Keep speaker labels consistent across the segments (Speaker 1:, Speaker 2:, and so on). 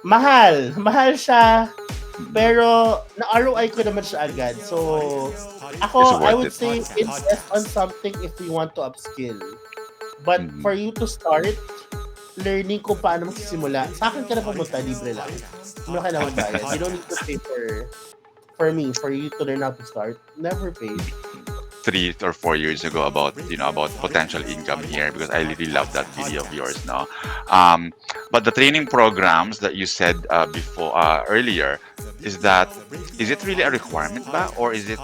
Speaker 1: Mahal. Mahal siya.
Speaker 2: Mm.
Speaker 1: Pero na-ROI ko naman siya agad. So,
Speaker 2: It's
Speaker 1: I
Speaker 2: worth
Speaker 1: would
Speaker 2: it.
Speaker 1: say invest on something if you want to upskill. But
Speaker 2: Mhm.
Speaker 1: for you to start learning kung paano magsisimula, sa akin ka na pumunta, libre lang. Hindi mo na kailangan magbayad. You don't need to pay for you to learn how to start. Never paid.
Speaker 2: 3 or 4 years ago about about potential income here because I really love that video of yours now. Um, but the training programs that you said before earlier is it really a requirement ba or is it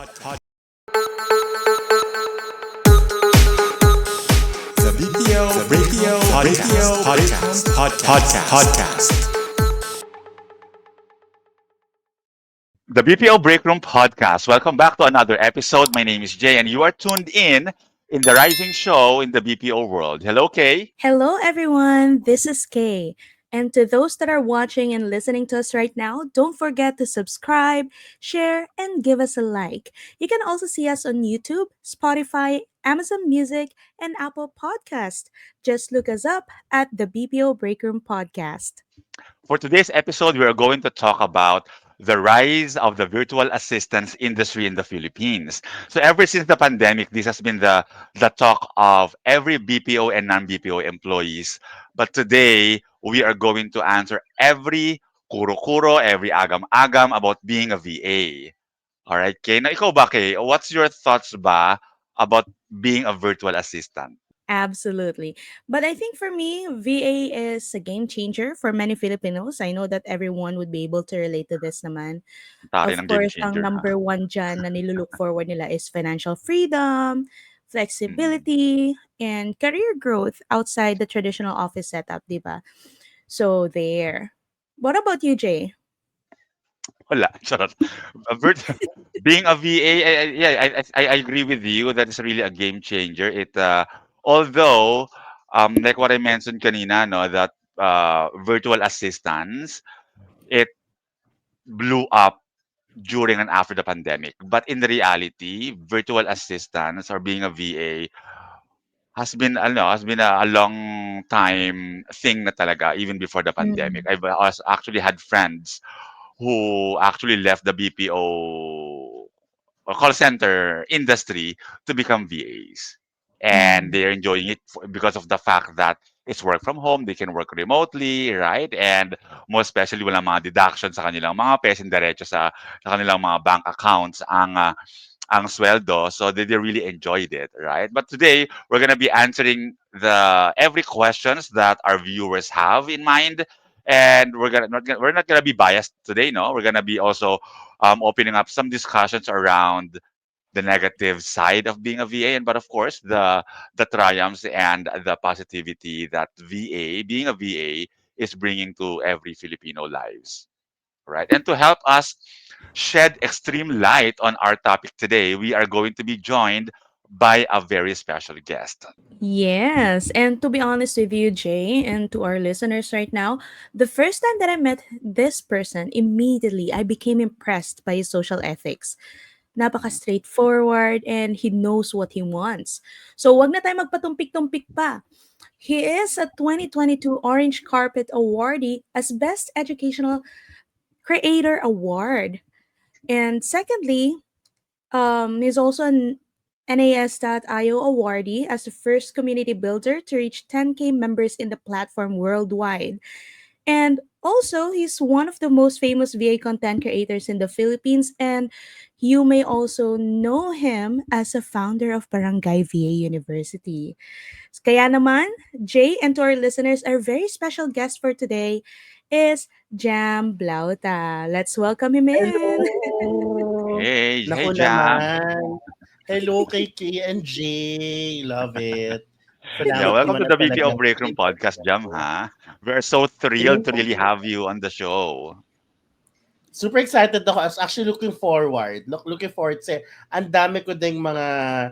Speaker 3: The BPO podcast.
Speaker 2: the BPO Break Room podcast? Welcome back to another episode. My name is Jay, and you are tuned in the rising show in the BPO world. Hello, Kay.
Speaker 4: Hello, everyone. This is Kay. And to those that are watching and listening to us right now, don't forget to subscribe, share, and give us a like. You can also see us on YouTube, Spotify, Amazon Music, and Apple Podcast. Just look us up at the BPO Break Room Podcast.
Speaker 2: For today's episode, we are going to talk about the rise of the virtual assistance industry in the Philippines. So ever since the pandemic, this has been the talk of every BPO and non-BPO employees. But today, we are going to answer every kuro-kuro, every agam-agam about being a VA. All right, Kay. Now, ikaw ba, Kay? What's your thoughts ba about being a virtual assistant?
Speaker 4: Absolutely. But I think for me, VA is a game changer for many Filipinos. I know that everyone would be able to relate to this naman.
Speaker 2: Tari
Speaker 4: Of
Speaker 2: ng game
Speaker 4: course, ang
Speaker 2: changer, ha?
Speaker 4: number one dyan na nilulook forward nila is financial freedom,
Speaker 2: Mm.
Speaker 4: flexibility, and career growth outside the traditional office setup, di ba? So, there. What about you, Jay?
Speaker 2: Wala, charot. A being a VA, yeah, I agree with you that it's really a game changer. Although, like what I mentioned kanina, no, that virtual assistants, it blew up during and after the pandemic. But in the reality, virtual assistants or being a VA has been a long time thing na talaga even before the pandemic.
Speaker 4: Mm.
Speaker 2: I've also actually had friends who actually left the BPO or call center industry to become VAs. And
Speaker 4: Mm.
Speaker 2: they're enjoying it because of the fact that it's work from home, they can work remotely, right? And most especially walang mga deduction sa kanilang mga pesin diretso sa kanilang mga bank accounts ang sweldo. So they really enjoyed it, right? But today we're gonna be answering the every questions that our viewers have in mind, and we're not gonna be biased today. No, we're gonna be also opening up some discussions around the negative side of being a VA, and but of course the triumphs and the positivity that being a VA is bringing to every Filipino lives, right? And to help us shed extreme light on our topic today, we are going to be joined by a very special guest.
Speaker 4: Yes, and to be honest with you, Jay, and to our listeners right now, the first time that I met this person, immediately I became impressed by his social ethics. Napaka
Speaker 2: Mhm.
Speaker 4: straightforward and he knows what he wants. So wag na tayo magpatumpik-tumpik pa. He is a 2022 Orange Carpet awardee as Best Educational Creator Award. And secondly, he's also an NAS.io awardee as the first community builder to reach 10K members in the platform worldwide. And also, he's one of the most famous VA content creators in the Philippines, and you may also know him as a founder of Barangay VA University. Kaya naman, Jay, and to our listeners, our very special guest for today is Jam Blauta. Let's welcome him in.
Speaker 1: Hello!
Speaker 2: Hey,
Speaker 1: Naku
Speaker 2: Jam.
Speaker 1: naman. Hello kay K and J. Love it.
Speaker 2: Yeah,
Speaker 1: Salamat
Speaker 2: welcome
Speaker 1: naman
Speaker 2: to
Speaker 1: at
Speaker 2: the BPO
Speaker 1: talagang
Speaker 2: Break Room
Speaker 1: in-invite
Speaker 2: Podcast,
Speaker 1: mo
Speaker 2: Jam,
Speaker 1: ako.
Speaker 2: ha? We're so thrilled to
Speaker 1: Thank
Speaker 2: really
Speaker 1: you.
Speaker 2: have you on the show.
Speaker 1: Super excited ako. I was actually looking forward. Looking forward kasi ang dami ko ding mga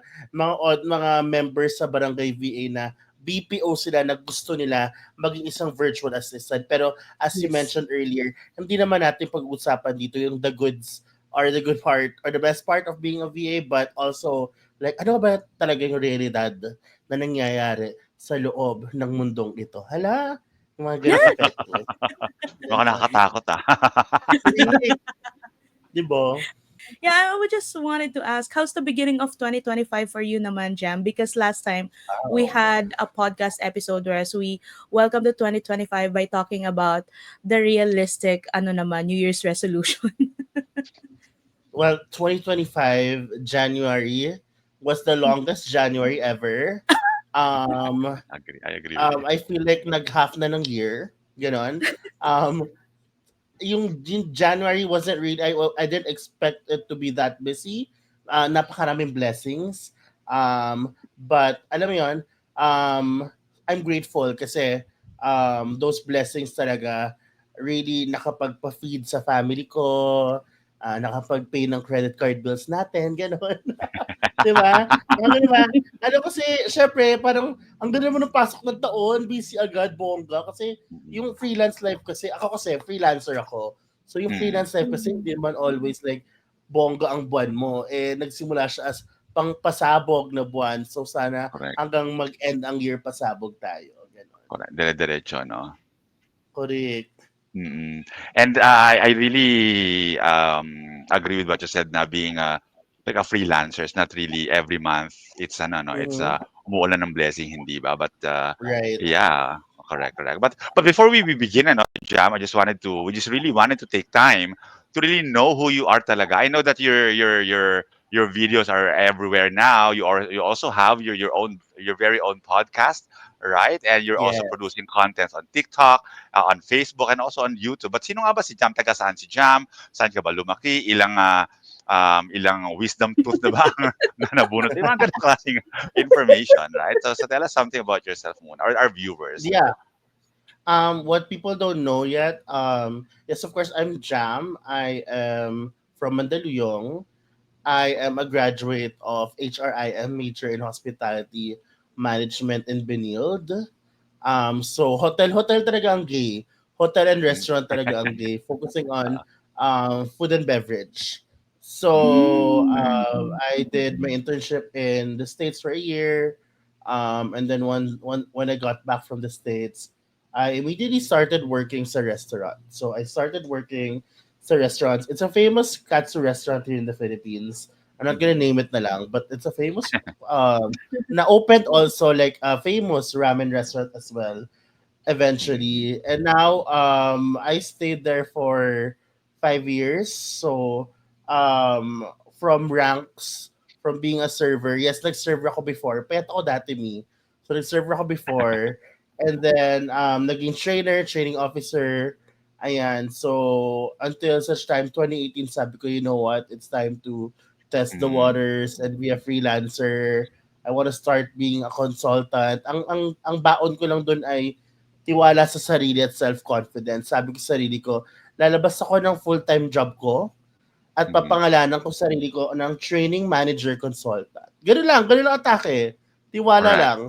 Speaker 1: members sa Barangay VA na BPO sila na gusto nila maging isang virtual assistant. Pero as you
Speaker 4: Yes.
Speaker 1: mentioned earlier, hindi naman natin pag-uusapan dito yung the goods or the good part or the best part of being a VA, but also like ano ba talaga yung realidad na nangyayari sa loob ng mundong ito. Hala, Yung mga ganong epektos.
Speaker 2: Baka nakakatakot,
Speaker 1: Correct. Di ba?
Speaker 4: Yeah, I would just wanted to ask, how's the beginning of 2025 for you naman, Jam? Because last time we
Speaker 1: Wow.
Speaker 4: had a podcast episode where we welcomed the 2025 by talking about the realistic ano naman New Year's resolution.
Speaker 1: Well, 2025 January was the longest January ever. Um,
Speaker 2: I agree with you.
Speaker 1: I feel like nag-half na ng year. Ganon. Um, yung January wasn't really, I didn't expect it to be that busy. Napakaraming blessings. But alam mo yun, I'm grateful kasi those blessings talaga really nakapagpa-feed sa family ko, nakapag-pay ng credit card bills natin, gano'n. 'Di ba? Ano 'di ba? Ano kasi syempre parang ang ganda mo ng pasok ng taon, busy agad, bongga kasi
Speaker 2: Mm.
Speaker 1: yung freelance life kasi ako kasi freelancer ako. So yung
Speaker 2: Mm.
Speaker 1: freelance life kasi hindi man always like bongga ang buwan mo. Eh nagsimula siya as pangpasabog na buwan. So sana
Speaker 2: Correct,
Speaker 1: hanggang mag-end ang year pasabog tayo, gano'n.
Speaker 2: correct. Dire-diretso, no?
Speaker 1: Correct.
Speaker 2: Mm. And I really agree with what you said na being like a freelancer is not really every month. It's ano no, it's
Speaker 1: Mhm.
Speaker 2: umuulan ng blessing, hindi ba? But
Speaker 1: Right.
Speaker 2: yeah, correct, correct. But before we begin, ano, Jam, we just really wanted to take time to really know who you are talaga. I know that your videos are everywhere now. You also have your very own podcast, right? And you're also
Speaker 1: Yes.
Speaker 2: producing content on TikTok, on Facebook, and also on YouTube. But sino nga ba si Jam? Taga saan si Jam? Saan ka ba lumaki? Ilang wisdom tooth na ba ang na nabunot? Yung mga ganun klaseng information, right? So tell us something about yourself muna, or our viewers.
Speaker 1: Yeah. What people don't know yet, yes, of course, I'm Jam. I am from Mandaluyong. I am a graduate of HRIM, major in hospitality management in Benilde. So hotel talaga ang gay. Hotel and
Speaker 2: Mm.
Speaker 1: restaurant talaga ang gay, focusing on food and beverage.
Speaker 2: Mm.
Speaker 1: So
Speaker 2: Okay.
Speaker 1: I did my internship in the States for a year. And then when I got back from the States, I immediately started working sa restaurant. So I started working sa restaurants. It's a famous katsu restaurant here in the Philippines. I'm not gonna
Speaker 2: Mhm.
Speaker 1: name it na lang, but it's a famous na opened also like a famous ramen restaurant as well
Speaker 2: Mhm.
Speaker 1: eventually. And now I stayed there for 5 years. So from ranks, from being a server, yes, nag-serve ako before. Pet ako dati me. So nag-serve ako before. And then naging trainer, training officer. Ayan. So until such time 2018 sabi ko, you know what? It's time to test the
Speaker 2: Mhm.
Speaker 1: waters and be a freelancer. I want to start being a consultant. Ang baon ko lang doon ay tiwala sa sarili at self-confidence. Sabi ko sa sarili ko, lalabas ako ng full-time job ko at
Speaker 2: Mhm.
Speaker 1: papangalanan ko sa sarili ko ng training manager consultant. Ganun lang atake. Tiwala
Speaker 2: Correct.
Speaker 1: lang.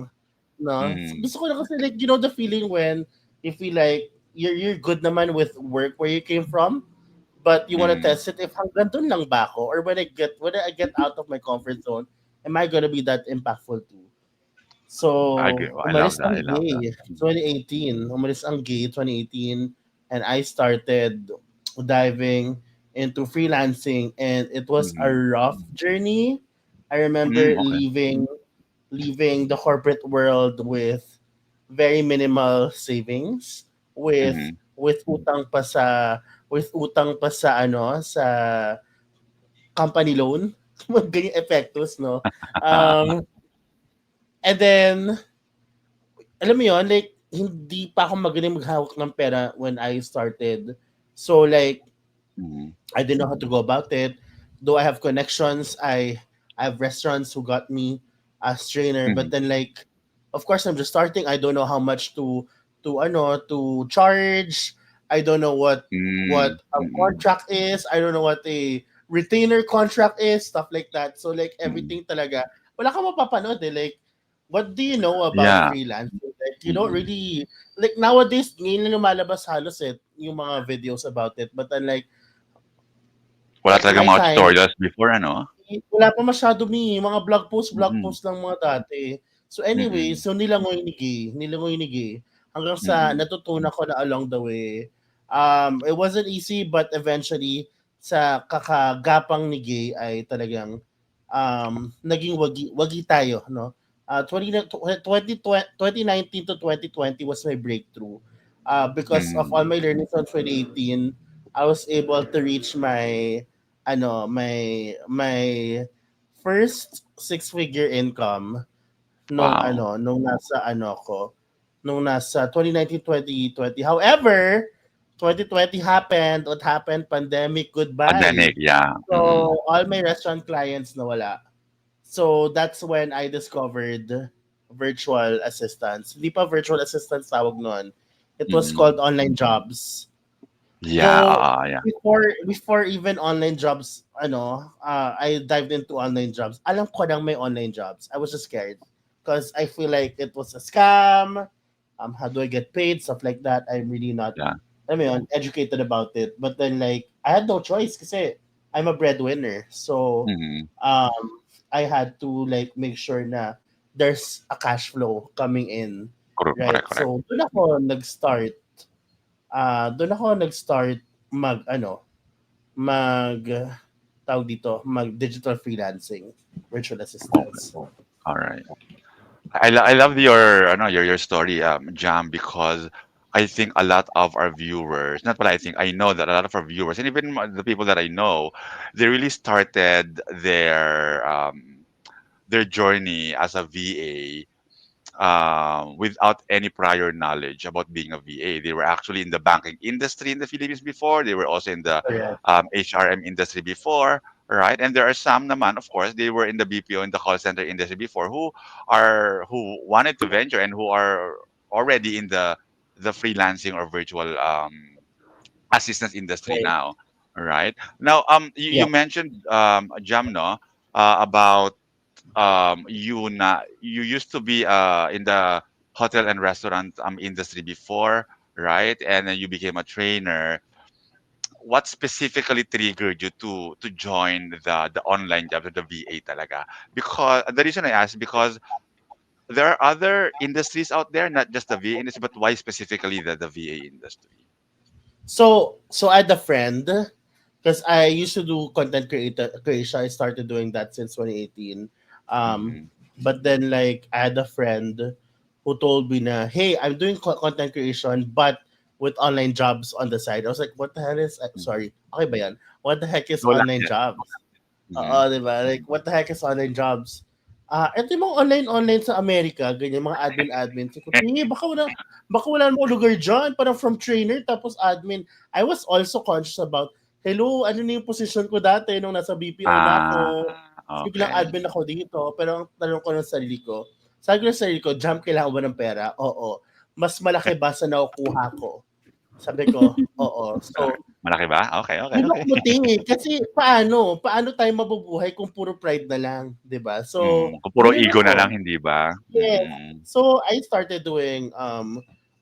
Speaker 1: No?
Speaker 2: Mhm.
Speaker 1: Gusto ko na kasi like, you know the feeling when you feel like you're good naman with work where you came from, but you want to
Speaker 2: Mhm.
Speaker 1: test it if hanggang dun lang ba ako or when I get out of my comfort zone, am I gonna be that impactful too?
Speaker 2: I agree.
Speaker 1: So,
Speaker 2: I love
Speaker 1: umalis
Speaker 2: that. I
Speaker 1: ang
Speaker 2: love that.
Speaker 1: gay 2018. Umalis ang gay 2018 and I started diving into freelancing and it was a
Speaker 2: Mhm.
Speaker 1: rough journey. I remember
Speaker 2: Mm, okay.
Speaker 1: leaving the corporate world with very minimal savings
Speaker 2: Mhm.
Speaker 1: with utang pa sa sa company loan. Ganyan epektos, no? Um, and then alam mo yon like, hindi pa ako magaling maghawak ng pera when I started. So like,
Speaker 2: Mhm.
Speaker 1: I didn't know how to go about it. Though I have connections, I have restaurants who got me as trainer, but
Speaker 2: Mhm.
Speaker 1: then like, of course, I'm just starting. I don't know how much to charge. I don't know what
Speaker 2: Mm,
Speaker 1: a
Speaker 2: mm,
Speaker 1: contract is. I don't know what a retainer contract is, stuff like that. So like
Speaker 2: mm.
Speaker 1: everything talaga, wala kang mapapanood eh. Like, what do you know about
Speaker 2: Yeah.
Speaker 1: freelance? Like, you don't
Speaker 2: Mm.
Speaker 1: really, like nowadays, ngayon na lumalabas halos yung mga videos about it. But then like,
Speaker 2: Wala talagang
Speaker 1: my
Speaker 2: mga
Speaker 1: time,
Speaker 2: tutorials before ano?
Speaker 1: wala pa masyado mga blog
Speaker 2: Mm.
Speaker 1: post lang mga dati. So anyway,
Speaker 2: Mm.
Speaker 1: so nilangoy ni Gay. hanggang sa
Speaker 2: Mm.
Speaker 1: natutunan ko na along the way. It wasn't easy, but eventually, sa kakagapang ni Gay ay talagang naging wagi tayo, no? 2019 to 2020 was my breakthrough. Because of all
Speaker 2: Mm.
Speaker 1: my learnings on 2018, I was able to reach my first six-figure income
Speaker 2: Wow.
Speaker 1: nung nasa nung nasa 2019, 2020. However, 2020 happened, what happened? Pandemic, goodbye.
Speaker 2: Pandemic, yeah.
Speaker 1: So, all my restaurant clients nawala. So, that's when I discovered virtual assistants. Hindi pa virtual assistants tawag nun. It was
Speaker 2: Mm.
Speaker 1: called online jobs.
Speaker 2: Yeah,
Speaker 1: Though,
Speaker 2: yeah.
Speaker 1: before even online jobs, I dived into online jobs. Alam ko nang may online jobs. I was just scared because I feel like it was a scam. How do I get paid? Stuff like that. I'm really not,
Speaker 2: Yeah.
Speaker 1: educated about it. But then, like, I had no choice kasi I'm a breadwinner. So,
Speaker 2: Mhm.
Speaker 1: um, I had to, like, make sure na there's a cash flow coming in, right?
Speaker 2: Correct, correct.
Speaker 1: So, doon ako nag-start mag ano, mag tawag dito, mag digital freelancing, virtual
Speaker 2: Okay.
Speaker 1: assistants.
Speaker 2: All right. I love your your story, Jam, because I think a lot of our viewers, not what I think, I know that a lot of our viewers, and even the people that I know, they really started their journey as a VA without any prior knowledge about being a VA. They were actually in the banking industry in the Philippines before. They were also in the
Speaker 1: Correct.
Speaker 2: HRM industry before, right? And there are some naman, of course, they were in the BPO in the call center industry before who wanted to venture and who are already in the freelancing or virtual assistance industry
Speaker 1: Right.
Speaker 2: now, right? Now, you
Speaker 1: Yeah.
Speaker 2: mentioned Jam, no, about you used to be in the hotel and restaurant industry before, right? And then you became a trainer. What specifically triggered you to join the online job, the VA talaga? Because the reason I ask, because there are other industries out there, not just the VA industry, but why specifically the VA industry?
Speaker 1: So I had a friend because I used to do creation. I started doing that since 2018. Um,
Speaker 2: Mm-hmm.
Speaker 1: but then, like, I had a friend who told me na, hey, I'm doing content creation, but with online jobs on the side. I was like, what the hell is, sorry, okay ba yan? What the heck is
Speaker 2: Go lang
Speaker 1: online
Speaker 2: yan.
Speaker 1: jobs? Oo,
Speaker 2: Mhm.
Speaker 1: di ba? Like, what the heck is online jobs? Ito yung mga online sa Amerika, ganyan, mga admin. So, baka wala namang lugar dyan, parang from trainer, tapos admin. I was also conscious about, hello, ano na yung position ko dati nung nasa BPO na ako? Biglang
Speaker 2: Okay.
Speaker 1: admin ako dito, pero ang tanong ko ng sarili ko, jump kailangan ba ng pera? Oo. Mas malaki ba sa nakukuha ko? Sabi ko, oo. So,
Speaker 2: Malaki ba? Okay, okay,
Speaker 1: do'n ako
Speaker 2: okay.
Speaker 1: mutingin kasi paano tayo mabubuhay kung puro pride na lang, 'di ba? So,
Speaker 2: Kung puro
Speaker 1: gano'n
Speaker 2: ego na lang,
Speaker 1: ako.
Speaker 2: hindi ba?
Speaker 1: Yes.
Speaker 2: Mm.
Speaker 1: So, I started doing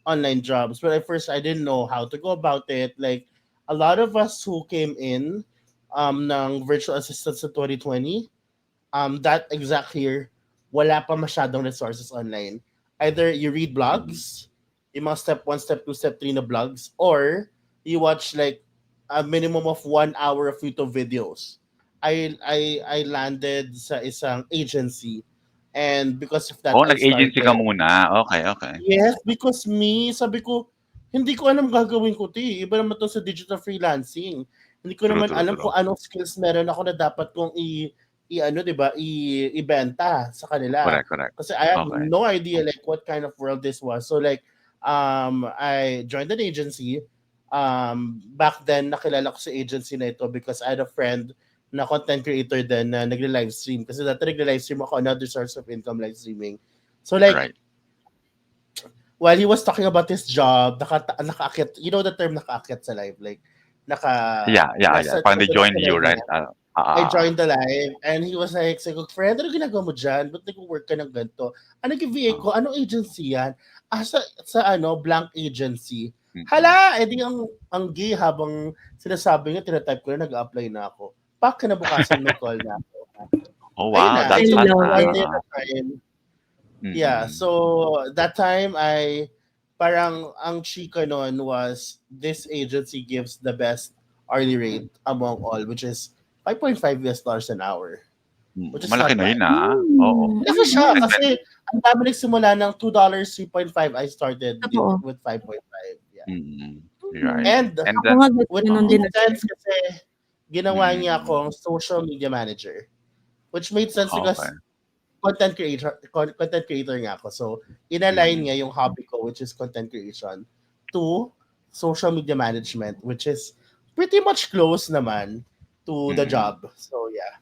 Speaker 1: online jobs, but at first I didn't know how to go about it. Like, a lot of us who came in ng virtual assistants sa 2020, that exact year, wala pa masyadong resources online. Either you read
Speaker 2: Mhm.
Speaker 1: blogs, yung mga step 1, step 2, step 3 na blogs, or you watch like a minimum of 1 hour of YouTube videos. I landed sa isang agency, and because of that
Speaker 2: Oh,
Speaker 1: I
Speaker 2: nag-agency ka
Speaker 1: started.
Speaker 2: muna. Okay, okay.
Speaker 1: Yes, because sabi ko, hindi ko alam gagawin ko 'to, eh. Iba naman 'to sa digital freelancing. Hindi ko
Speaker 2: True,
Speaker 1: naman
Speaker 2: true,
Speaker 1: alam
Speaker 2: true.
Speaker 1: kung anong skills meron ako na dapat kong i-ano, 'di ba, ibenta sa kanila.
Speaker 2: Correct, correct.
Speaker 1: Kasi I have
Speaker 2: Okay.
Speaker 1: no idea like what kind of world this was. So like, I joined an agency. Back then nakilala ko sa agency na ito because I had a friend na content creator din na nagle-live stream. Kasi dati nagle-live stream ako, another source of income, live streaming. So like,
Speaker 2: Right.
Speaker 1: while he was talking about his job, nakaakyat, you know the term nakaakyat sa live, like,
Speaker 2: Yeah, yeah, yeah.
Speaker 1: nasa
Speaker 2: Parang they
Speaker 1: nandun ako
Speaker 2: joined
Speaker 1: sa
Speaker 2: you,
Speaker 1: live
Speaker 2: right?
Speaker 1: niya. I
Speaker 2: Ah.
Speaker 1: joined the live, and he was like, sabi ko, friend, ano ginagawa mo dyan? Ba't nag-work ka ng ganito? Ano VA ko? Anong agency yan? Sa blank agency.
Speaker 2: Mm.
Speaker 1: Hala, edi ang gay habang sinasabi niya, tinatype ko na, nag-apply na ako. Pak, kinabukasan may call na ako.
Speaker 2: Oh,
Speaker 1: Ayun
Speaker 2: wow,
Speaker 1: na.
Speaker 4: I
Speaker 2: that's
Speaker 1: So,
Speaker 2: fast,
Speaker 4: love
Speaker 1: one
Speaker 4: it.
Speaker 1: day at a time. Yeah,
Speaker 2: Mm.
Speaker 1: so that time I parang ang chika nun was this agency gives the best hourly rate among all, which is 5.5 US dollars an hour, which is
Speaker 2: Malaki
Speaker 1: not
Speaker 2: na
Speaker 1: bad.
Speaker 2: yun, Oo.
Speaker 4: Mm,
Speaker 1: Malaki siya
Speaker 4: mm.
Speaker 2: Nagme
Speaker 1: kasi ang dami nagsimula ng $2, 3.5. I started
Speaker 4: Totoo.
Speaker 1: with 5.5. Yeah.
Speaker 2: Right.
Speaker 4: Mm.
Speaker 1: And
Speaker 2: And
Speaker 4: Ako
Speaker 2: then
Speaker 4: nga
Speaker 1: which
Speaker 4: gano'n
Speaker 2: oo.
Speaker 4: din
Speaker 1: made sense
Speaker 4: nag-start.
Speaker 1: kasi ginawa niya
Speaker 2: Mm.
Speaker 1: akong social media manager. Which made sense
Speaker 2: Okay.
Speaker 1: because content creator nga ako. So, inalign
Speaker 2: Mm.
Speaker 1: niya yung hobby ko, which is content creation, to social media management, which is pretty much close naman to the
Speaker 2: Mm.
Speaker 1: job. So, yeah.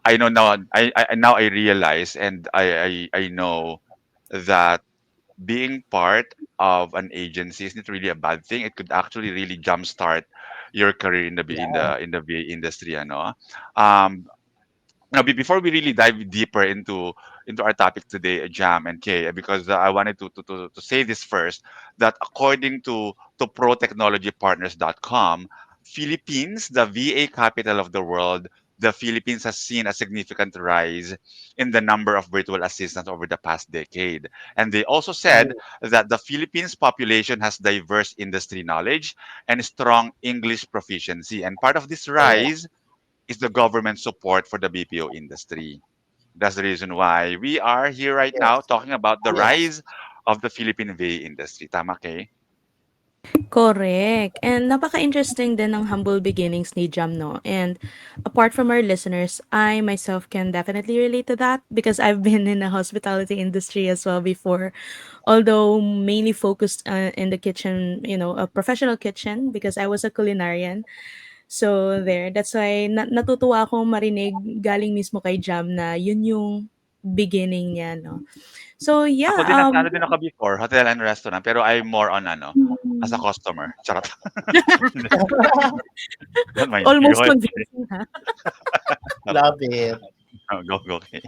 Speaker 2: I know now. I now I realize, and I know that being part of an agency isn't really a bad thing. It could actually really jumpstart your career in the
Speaker 1: Yeah.
Speaker 2: VA industry. Ano? Um, Now, before we really dive deeper into our topic today, Jam and Kay, because I wanted to say this first, that according to protechnologypartners.com, Philippines, the VA capital of the world, the Philippines has seen a significant rise in the number of virtual assistants over the past decade. And they also said
Speaker 1: Mhm.
Speaker 2: that the Philippines population has diverse industry knowledge and strong English proficiency. And part of this
Speaker 1: Correct.
Speaker 2: rise is the government support for the BPO industry. That's the reason why we are here right now
Speaker 1: Yes.
Speaker 2: talking about the
Speaker 1: Yes.
Speaker 2: rise of the Philippine VA industry. Tama, Kay?
Speaker 4: Correct. And napaka-interesting din ng humble beginnings ni Jam, no? And apart from our listeners, I myself can definitely relate to that because I've been in the hospitality industry as well before. Although mainly focused in the kitchen, a professional kitchen because I was a culinarian. So there, that's why natutuwa akong marinig galing mismo kay Jam na yun yung beginning niya, no? So yeah,
Speaker 2: Ako din, nasa ano din ako before, hotel and restaurant, pero I'm more on as a
Speaker 4: mm,
Speaker 2: customer. Charot. Don't mind me. Go
Speaker 4: almost
Speaker 2: ahead, Kay.
Speaker 4: convincing, ha?
Speaker 1: Love it.
Speaker 2: Go, Kay.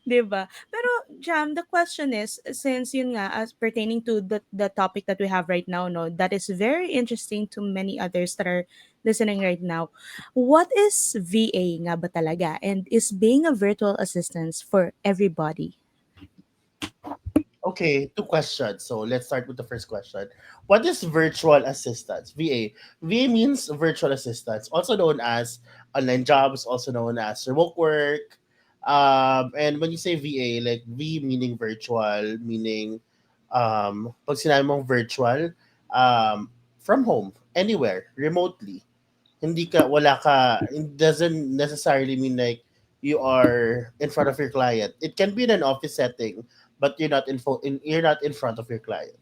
Speaker 4: 'Di ba? Pero Jam, the question is, since yun nga, as pertaining to the topic that we have right now, no, that is very interesting to many others that are listening right now. What is VA nga ba talaga? And is being a virtual assistant for everybody?
Speaker 1: Okay, two questions. So let's start with the first question. What is virtual assistance? VA. VA means virtual assistance, also known as online jobs, also known as remote work. And when you say VA, like V meaning virtual, meaning pag sinabi mong virtual, from home, anywhere, remotely. Hindi ka, wala ka, it doesn't necessarily mean like you are in front of your client. It can be in an office setting, but you're not in front of your client,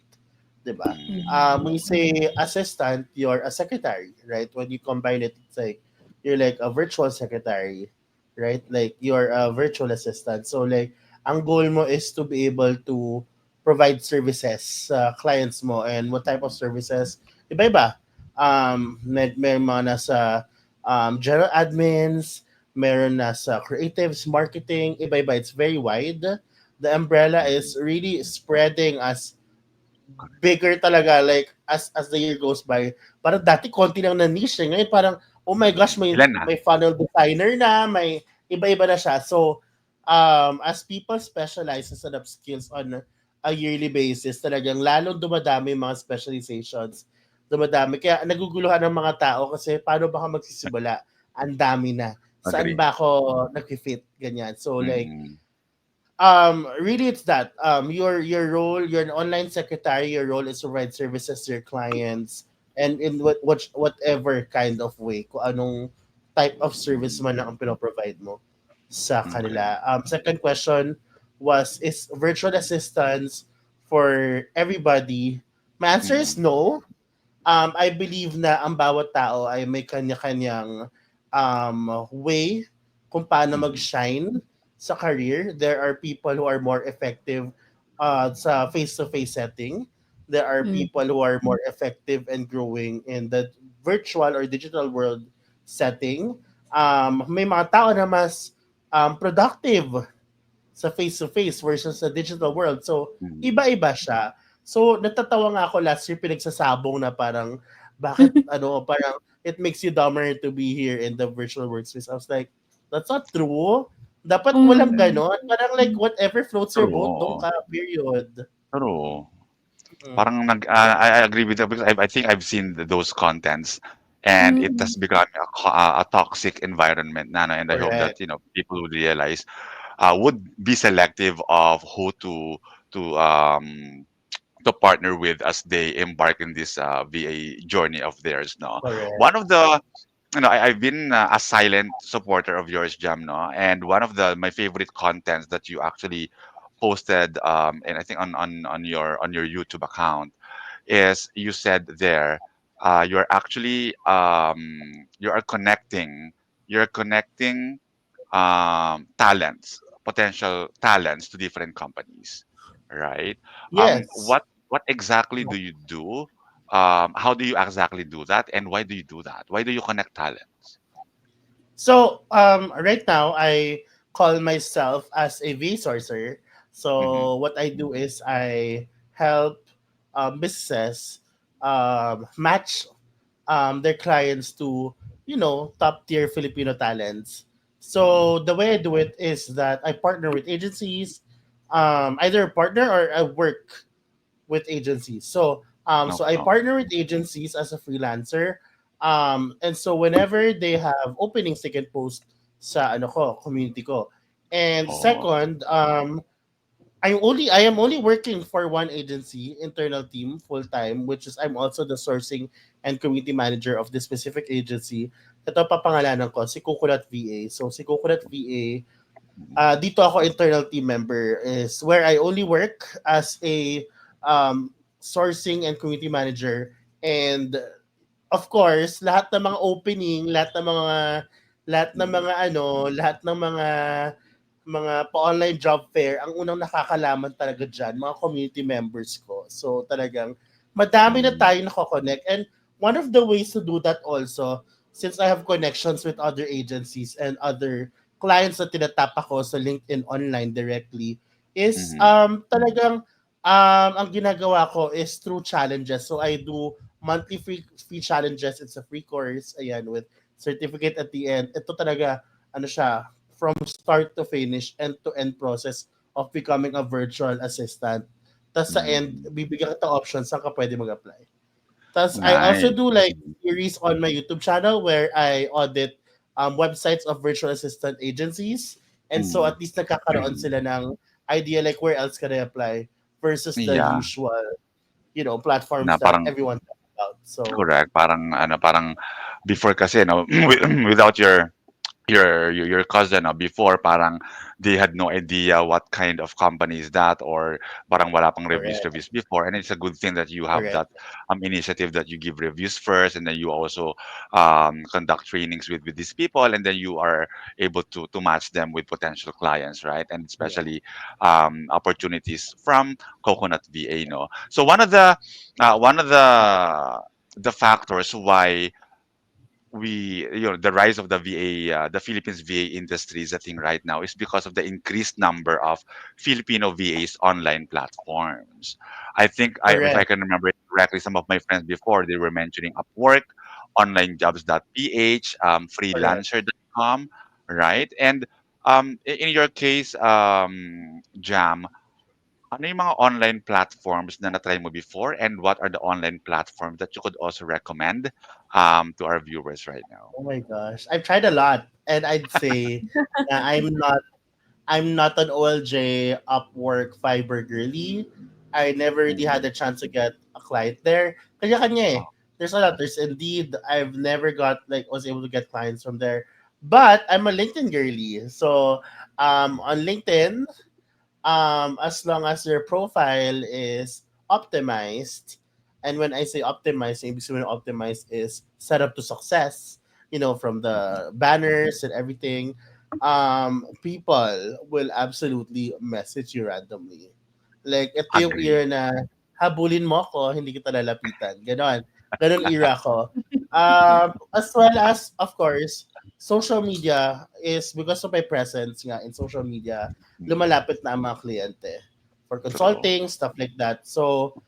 Speaker 1: 'di ba?
Speaker 2: Mm.
Speaker 1: When you say assistant, you're a secretary, right? When you combine it, it's like you're like a virtual secretary, right? Like you're a virtual assistant. So like ang goal mo is to be able to provide services sa clients mo, and what type of services? Iba-iba. May mga nasa general admins, meron nasa creatives, marketing, iba-iba. It's very wide. The umbrella
Speaker 2: Mm.
Speaker 1: is really spreading as bigger talaga, like as the year goes by. Parang dati konti lang na niche, ngayon parang oh my gosh, may
Speaker 2: Ilan na?
Speaker 1: may funnel designer na, may iba-iba na siya. So as people specialize and set up skills on a yearly basis, talagang lalong dumadami yung mga specializations. Dumadami. Kaya naguguluhan ng mga tao kasi paano ba ka magsisimula? Ang dami na. Saan
Speaker 2: Agree.
Speaker 1: ba ako nag-fit? Ganyan. So like,
Speaker 2: Mm.
Speaker 1: really it's that your role, you're an online secretary, your role is to provide services to your clients, and in whatever kind of way, kung anong type of service man ang pinoprovide mo sa
Speaker 2: Okay.
Speaker 1: kanila. Second question was, is virtual assistance for everybody? My answer is
Speaker 2: Mm.
Speaker 1: no. I believe na ang bawat tao ay may kanya-kanyang way kung paano
Speaker 2: Mm.
Speaker 1: mag-shine sa career. There are people who are more effective sa face-to-face setting. There are
Speaker 4: Mm.
Speaker 1: people who are more effective and growing in the virtual or digital world setting. May mga tao na mas productive sa face-to-face versus sa digital world. So,
Speaker 2: Mm.
Speaker 1: iba-iba siya. So, natatawa nga ako last year, pinagsasabong na parang, bakit, parang, it makes you dumber to be here in the virtual workspace. I was like, that's not true. Dapat walang
Speaker 4: Mm.
Speaker 1: ganon. Parang like, whatever floats your
Speaker 2: True,
Speaker 1: boat, doon
Speaker 2: oo.
Speaker 1: ka, period.
Speaker 2: True.
Speaker 1: Mm.
Speaker 2: Parang I agree with that because I think I've seen those contents, and it has
Speaker 4: Mm,
Speaker 2: become a toxic environment, Nana. And I hope
Speaker 1: Correct.
Speaker 2: that people would realize, would be selective of who to um to partner with as they embark in this VA journey of theirs. No,
Speaker 1: Correct.
Speaker 2: one of the I've been a silent supporter of yours, Jam, no, and one of the my favorite contents that you actually posted, and I think on your YouTube account is you said there, you're actually you are connecting you're connecting talents, potential talents to different companies, right?
Speaker 1: Yes.
Speaker 2: What exactly do you do? How do you exactly do that, and why do you do that? Why do you connect talents?
Speaker 1: So right now I call myself as a V-sourcer.
Speaker 2: Mm-hmm.
Speaker 1: So what I do is I help businesses match their clients to top tier Filipino talents. So the way I do it is that I partner with agencies, either a partner or I work with agencies. So I
Speaker 2: Okay.
Speaker 1: partner with agencies as a freelancer. And so whenever they have openings, they can post sa community ko. And
Speaker 2: Oh.
Speaker 1: second, I am only working for one agency, internal team, full time, which is I'm also the sourcing and community manager of this specific agency. Ito papangalanan ko, si Coconut VA. So si Coconut VA, dito ako internal team member is where I only work as a sourcing and community manager. And of course, lahat ng mga opening, lahat ng mga pa-online job fair, ang unang nakakalaman talaga diyan, mga community members ko. So talagang madami na
Speaker 2: Mm.
Speaker 1: tayo nako-connect. And one of the ways to do that also, since I have connections with other agencies and other clients na tinatap ako sa LinkedIn online directly, is
Speaker 2: Mhm.
Speaker 1: talagang ang ginagawa ko is through challenges. So I do monthly free challenges. It's a free course, ayan, with certificate at the end. Ito talaga, ano siya, from start to finish, end-to-end process of becoming a virtual assistant. Tapos sa end,
Speaker 2: Mm.
Speaker 1: bibigyan kita options saan ka pwede mag-apply. Tapos I also
Speaker 2: Nice.
Speaker 1: do like series on my YouTube channel where I audit websites of virtual assistant agencies. And so
Speaker 2: Mm.
Speaker 1: at least nagkakaroon sila ng idea like where else can I apply versus the
Speaker 2: Yeah,
Speaker 1: usual,
Speaker 2: na
Speaker 1: platforms that
Speaker 2: parang
Speaker 1: everyone talks about. So
Speaker 2: correct, parang before kasi without your cousin, before parang they had no idea what kind of company is that, or parang wala pang
Speaker 1: correct,
Speaker 2: reviews before, and it's a good thing that you have
Speaker 1: correct.
Speaker 2: that initiative that you give reviews first, and then you also conduct trainings with these people, and then you are able to match them with potential clients, right? And
Speaker 1: Yeah.
Speaker 2: especially opportunities from Coconut VA, no. So one of the factors why the rise of the VA, the Philippines VA industry is a thing right now is because of the increased number of Filipino VAs online platforms. I think if I
Speaker 1: Correct,
Speaker 2: can remember it correctly, some of my friends before they were mentioning Upwork, onlinejobs.ph,
Speaker 1: correct.
Speaker 2: freelancer.com, right? And in your case, Jam, ano yung mga online platforms na na-try mo before, and what are the online platforms that you could also recommend to our viewers right now?
Speaker 1: Oh my gosh, I've tried a lot, and I'd say na I'm not an OLJ Upwork Fiber girly. I never really had
Speaker 2: Mhm.
Speaker 1: a chance to get a client there. Kanya-kanya eh.
Speaker 2: Oh,
Speaker 1: There's a lot. There's Indeed. I've never got was able to get clients from there. But I'm a LinkedIn girly. So on LinkedIn, as long as your profile is optimized, and when I say optimized, ibig sabihin ng optimized is set up to success, from the banners and everything, people will absolutely message you randomly. Like, ito yung
Speaker 2: agree.
Speaker 1: era na habulin mo ko, hindi kita lalapitan. Ganon. Ganon era ko. As well as, of course, social media is because of my presence nga in social media,
Speaker 2: Mm,
Speaker 1: lumalapit na ang mga kliyente for
Speaker 2: true.
Speaker 1: consulting, stuff like that. So,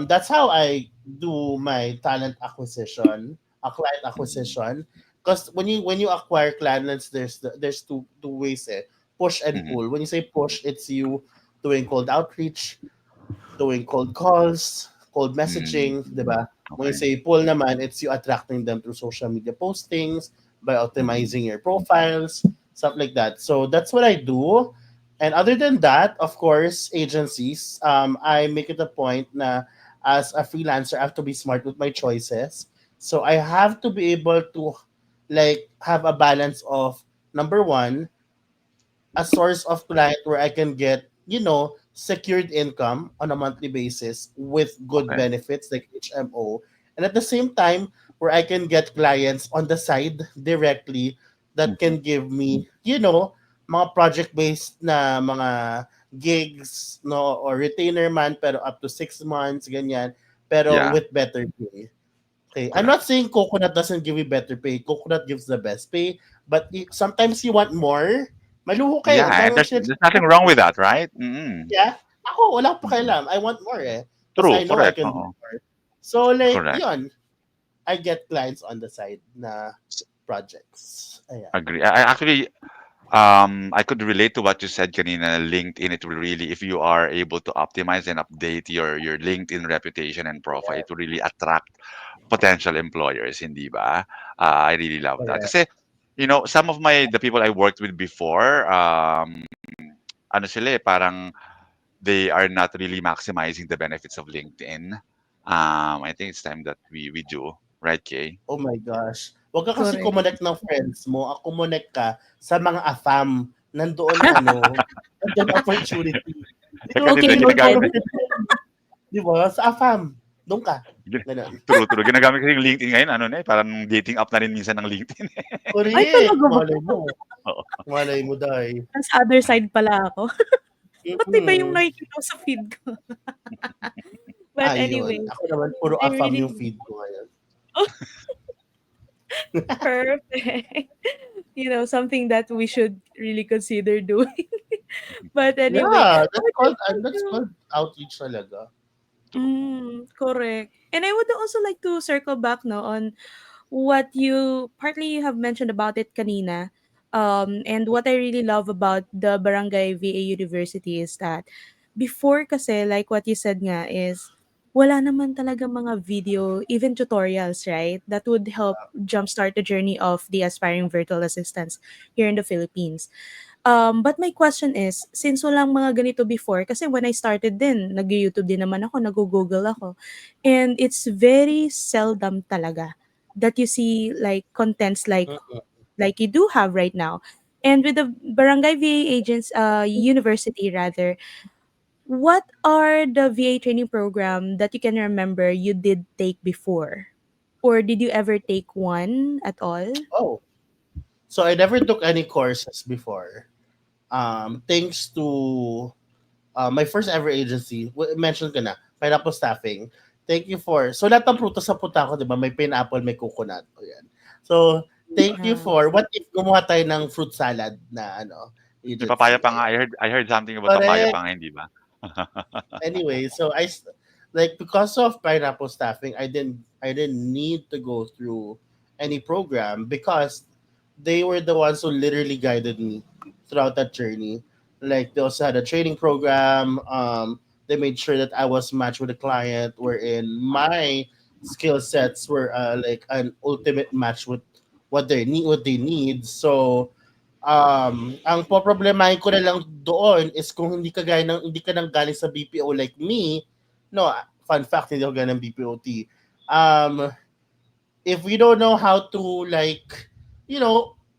Speaker 1: that's how I do my talent acquisition, client
Speaker 2: Mm,
Speaker 1: acquisition. Because when you acquire clients, there's two ways eh, push and
Speaker 2: mhm,
Speaker 1: pull. When you say push, it's you doing cold outreach. doing cold calls, cold messaging, di
Speaker 2: Mm,
Speaker 1: ba? When you
Speaker 2: okay.
Speaker 1: say pull naman, it's you attracting them through social media postings, by optimizing your profiles, stuff like that. So that's what I do. And other than that, of course, agencies, I make it a point na as a freelancer, I have to be smart with my choices. So I have to be able to like have a balance of number one, a source of client where I can get, secured income on a monthly basis with good
Speaker 2: Okay.
Speaker 1: benefits like HMO. And at the same time, where I can get clients on the side directly that
Speaker 2: Mhm.
Speaker 1: can give me, mga project-based na mga gigs, no, or retainer man, pero up to 6 months, ganyan, pero
Speaker 2: Yeah,
Speaker 1: with better pay. Okay, I'm
Speaker 2: correct.
Speaker 1: not saying coconut doesn't give you better pay. Coconut gives the best pay, but sometimes you want more. Maluho kayo.
Speaker 2: Yeah,
Speaker 1: Ang
Speaker 2: and
Speaker 1: dami mong
Speaker 2: there's nothing wrong with that, right? Mm.
Speaker 1: yeah. Ako, wala akong
Speaker 2: Mm.
Speaker 1: pakialam. I want more eh. Because
Speaker 2: True,
Speaker 1: I know I
Speaker 2: correct.
Speaker 1: can do
Speaker 2: Oo,
Speaker 1: more. So, like,
Speaker 2: correct.
Speaker 1: yun. I get clients on the side na projects. Ayan.
Speaker 2: Agree. I actually I could relate to what you said kanina. LinkedIn, it will really, if you are able to optimize and update your LinkedIn reputation and profile,
Speaker 1: Yeah,
Speaker 2: it will really attract potential employers, hindi ba? I really love that.
Speaker 1: correct.
Speaker 2: Kasi, some of the people I worked with before, ano sila eh, parang they are not really maximizing the benefits of LinkedIn. I think it's time that we do, right, Kay?
Speaker 1: Oh my gosh. Huwag ka kasi
Speaker 4: Correct.
Speaker 1: kumonect ng friends mo. Kumonect ka sa mga AFAM. Nandoon ano, nandoon opportunity. Hindi
Speaker 2: Teka,
Speaker 1: naman
Speaker 2: hindi,
Speaker 4: Okay,
Speaker 1: kayo
Speaker 4: noted.
Speaker 1: magtulong. Di ba? Sa AFAM. Doon ka.
Speaker 2: Gin-
Speaker 1: Ganun.
Speaker 2: True, true. Ginagamit kasi yung LinkedIn ngayon, ano na eh, parang dating app na rin minsan ng LinkedIn.
Speaker 4: Ay,
Speaker 1: Correct.
Speaker 4: talaga ba?
Speaker 1: Malay mo.
Speaker 2: Oo.
Speaker 1: Malay mo, Day.
Speaker 4: Sa other side pala ako. Ba't iba yung
Speaker 1: Mm.
Speaker 4: nakikita ko sa feed ko? But
Speaker 1: Ayun.
Speaker 4: anyway,
Speaker 1: Ako naman, puro
Speaker 4: I
Speaker 1: AFAM
Speaker 4: really
Speaker 1: yung feed ko ngayon.
Speaker 4: perfect. Something that we should really consider doing. But anyway,
Speaker 1: Yeah,
Speaker 4: I would like
Speaker 1: that's
Speaker 4: to
Speaker 1: called outreach talaga.
Speaker 2: True.
Speaker 4: correct. And I would also like to circle back no on what you partly have mentioned about it kanina. And what I really love about the Barangay VA University is that before kasi, like what you said nga is, wala naman talaga mga video, even tutorials, right? That would help jumpstart the journey of the aspiring virtual assistants here in the Philippines. But my question is, since walang mga ganito before, kasi when I started din, nag-YouTube din naman ako, nag-Google ako. And it's very seldom talaga that you see like contents
Speaker 1: Mm-mm.
Speaker 4: like you do have right now. And with the Barangay VA agents university rather, what are the VA training program that you can remember you did take before? Or did you ever take one at all?
Speaker 1: Oh, so I never took any courses before. Thanks to my first ever agency, mentioned ko na, Pineapple Staffing. Thank you for, so lahat ng prutas sa punta ko, di ba, may pineapple, may coconut. O yan. So, thank you
Speaker 4: Yeah.
Speaker 1: for, what if gumawa tayo ng fruit salad na,
Speaker 2: May papaya
Speaker 1: agency.
Speaker 2: pa nga.
Speaker 1: Ayan.
Speaker 2: I heard something about papaya
Speaker 1: Correct.
Speaker 2: pa nga, hindi ba?
Speaker 1: Anyway, so like because of Pineapple Staffing, I didn't need to go through any program because they were the ones who literally guided me throughout that journey. Like they also had a training program. They made sure that I was matched with a client wherein my skill sets were like an ultimate match with what they need. So ang poproblemahin ko na lang doon is kung hindi ka nang galing sa BPO like me, no, fun fact, hindi ako galing ng BPOT. Um, if we don't know how to like,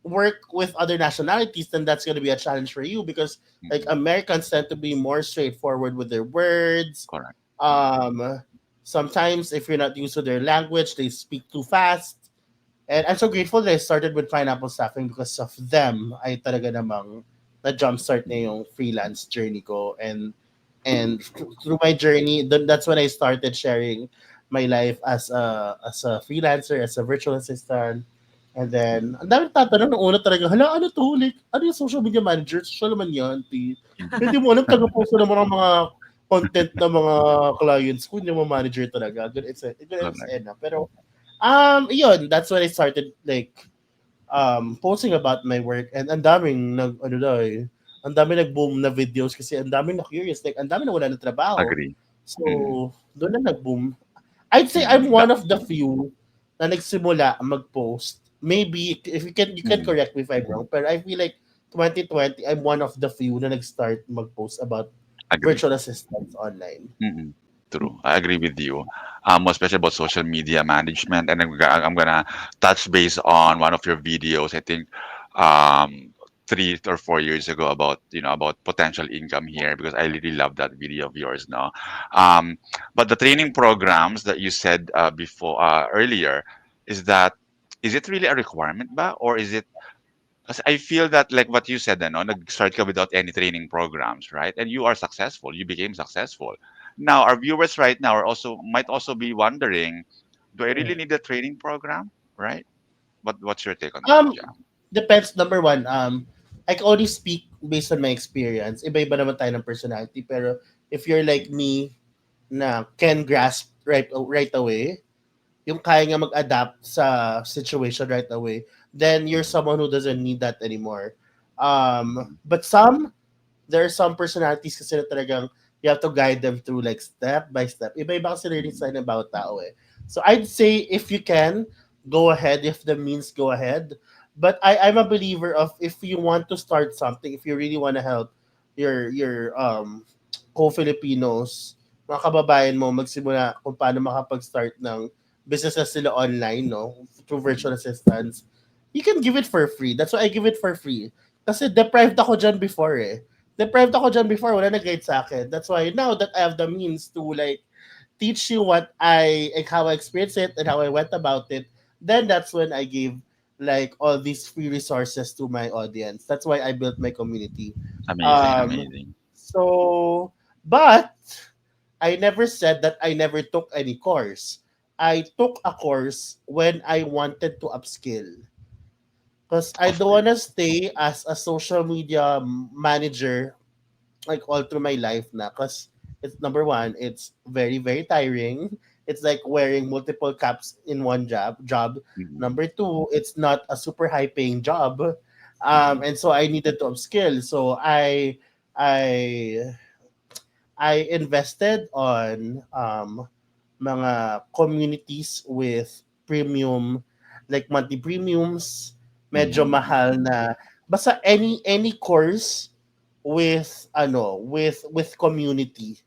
Speaker 1: work with other nationalities, then that's going to be a challenge for you because like
Speaker 2: Mm,
Speaker 1: Americans tend to be more straightforward with their words.
Speaker 2: correct.
Speaker 1: Um, Sometimes if you're not used to their language, they speak too fast. And I'm so grateful that I started with Pineapple Staffing because of them. Ay talaga namang na jumpstart na yung freelance journey ko. And through my journey, that's when I started sharing my life as a freelancer, as a virtual assistant. And then, ang dami tatanong nung una talaga, hala, ano to? Like, ano yung social media manager? Social naman yan, T. Hindi mo alam, taga-post na naman ang mga content ng mga clients ko, hindi mo manager talaga. Good it's
Speaker 2: Correct.
Speaker 1: na. Pero, yun, that's when I started, like, posting about my work. And ang daming ang daming nag-boom na videos kasi ang daming na curious. Like, ang daming na wala na trabaho.
Speaker 2: Agree.
Speaker 1: So, doon na nag-boom. I'd say I'm one of the few na nagsimula mag-post. Maybe, if you can correct me if I'm wrong, but I feel like 2020, I'm one of the few na nag-start mag-post about
Speaker 2: Agree.
Speaker 1: virtual assistants online.
Speaker 2: True. I agree with you. More especially about social media management, and I'm gonna touch base on one of your videos. I think 3 or 4 years ago about about potential income here, because I really love that video of yours now. But the training programs that you said before earlier, is it really a requirement ba, or is it? Kasi I feel that, like what you said, ano, nag-start ka without any training programs, right? And you are successful. You became successful. Now, our viewers right now might also be wondering, do I really need a training program, right? What's your take on that,
Speaker 1: Um,
Speaker 2: Jam?
Speaker 1: Depends. Number one, I can only speak based on my experience. Iba-iba naman tayo ng personality. Pero if you're like me, na can grasp right away, yung kaya nga mag-adapt sa situation right away, then you're someone who doesn't need that anymore. But there are some personalities kasi na talagang you have to guide them through like step by step. Iba-iba kasi learning style ng bawat tao eh. So I'd say if you can, go ahead. If the means, go ahead. But I'm a believer of if you want to start something, if you really want to help your co-Filipinos, mga kababayan mo, magsimula kung paano makapag-start ng businesses sila online, no? Through virtual assistants, you can give it for free. That's why I give it for free. Kasi deprived ako dyan before eh. Wala nag-guide sa akin. That's why now that I have the means to like teach you how I experienced it and how I went about it, then that's when I gave like all these free resources to my audience. That's why I built my community.
Speaker 2: Amazing,
Speaker 1: Um,
Speaker 2: amazing.
Speaker 1: so, but I never said that I never took any course. I took a course when I wanted to upskill. Because I
Speaker 2: Of
Speaker 1: don't
Speaker 2: course.
Speaker 1: want to stay as a social media manager like all through my life na. Because it's number one, it's very, very tiring. It's like wearing multiple caps in one job.
Speaker 2: Mhm,
Speaker 1: Number two, it's not a super high paying job.
Speaker 2: mhm,
Speaker 1: And so I needed to upskill. So I I invested on mga communities with premium, like monthly premiums, medyo
Speaker 2: mhm,
Speaker 1: mahal na. Basta any course with community.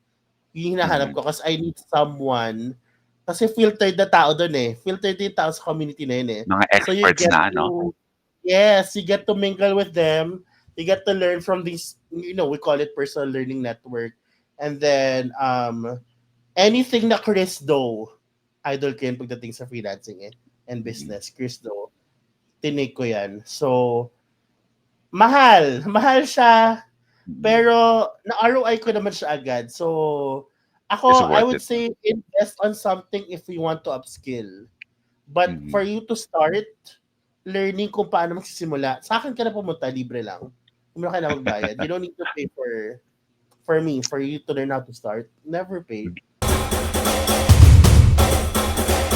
Speaker 1: Yung hinahanap
Speaker 2: mhm.
Speaker 1: ko kasi I need someone, kasi filtered na tao doon eh. Filtered yung tao sa community na yun eh.
Speaker 2: Mga
Speaker 1: So you
Speaker 2: experts
Speaker 1: get
Speaker 2: na, ano?
Speaker 1: to Yes, you get to mingle with them. You get to learn from these, we call it personal learning network. And then, anything na Chris Do, idol ko yun pagdating sa freelancing eh, and
Speaker 2: Mhm,
Speaker 1: business. Chris Do, tinig ko yan. So, mahal siya,
Speaker 2: mhm.
Speaker 1: pero na-ROI ko naman siya agad. So,
Speaker 2: It's
Speaker 1: I
Speaker 2: worth
Speaker 1: would
Speaker 2: it.
Speaker 1: say invest on something if you want to upskill. But for
Speaker 2: Mhm.
Speaker 1: you to start learning kung paano magsisimula, sa akin ka na pumunta, libre lang. Hindi mo na kailangan magbayad. You don't need to pay for you to learn how to start. Never pay.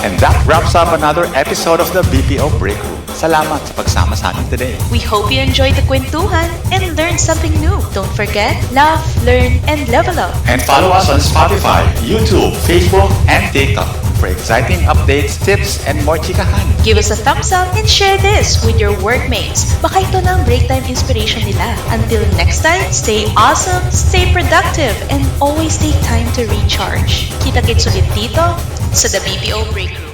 Speaker 2: And that wraps up another episode of the BPO Break Room. Salamat sa pagsama sa amin today.
Speaker 3: We hope you enjoyed the kwentuhan and learned something new. Don't forget, laugh, learn, and level up.
Speaker 2: And follow us on Spotify, YouTube, Facebook, and TikTok for exciting updates, tips, and more chikahan.
Speaker 3: Give us a thumbs up and share this with your workmates. Baka ito na ang break time inspiration nila. Until next time, stay awesome, stay productive, and always take time to recharge. Kita-kits ulit dito sa The BPO Break Room.